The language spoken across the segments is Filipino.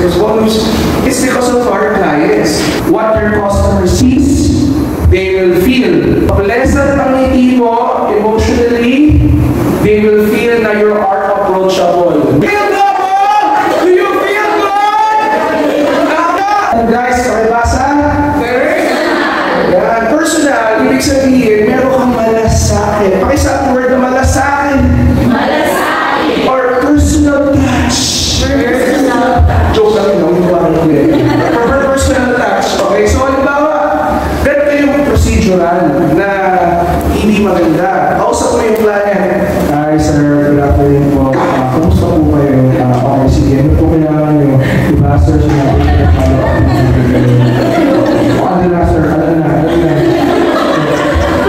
sales volumes, it's because of our clients. What your customer sees, they will feel. Pleasant ang ngiti mo emotionally, they will feel na you are approachable. Feel mo! Do you feel good? And guys, basa? Yan, personal, ibig sabihin, meron kang malasakit. Pakisabi word na malasakit. Malasakit. Or personal touch. Personal touch. Joke lang yun, hindi ba kayo personal touch. Okay, so halimbawa, ganito yung procedural na hindi maganda. Kausap mo yung client. Hi sir, good afternoon po. Kumusta po kayo? Okay, sige, ano po kailangan nyo? Diba sir, sinabi ko na ano na sir, ano na.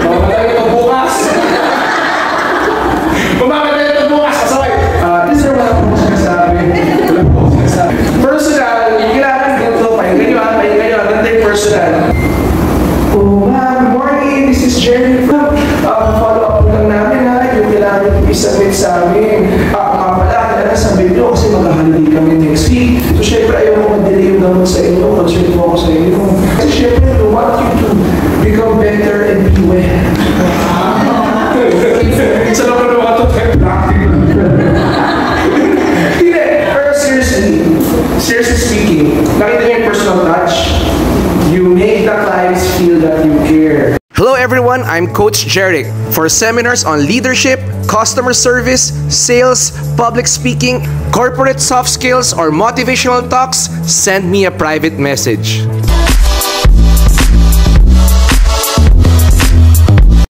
Mamatay ito bukas. Mamatay ito bukas, kasaway. This sir, wala po sinasabi. Wala po sinasabi. Personal, kailangan ganito, pahinga nyo, ganito yung personal. Oh, ma'am, morning, this is Jerry from follow up lang namin ha, yung kailangan yung isubmit sa amin. Nga pala, kailangan sabihin nyo kasi mag-holiday kami next week. So, syempre, ayaw ko mag-delay yung gamot sa inyo, concern po ako sa inyo. Kasi syempre, we want you to become better and be well. Sa naman ng mga practical. Hindi, pero seriously speaking, nakita nyo yung personal touch, you make the clients feel that you care. Hello everyone, I'm Coach Jeric. For seminars on leadership, customer service, sales, public speaking, corporate soft skills, or motivational talks, send me a private message.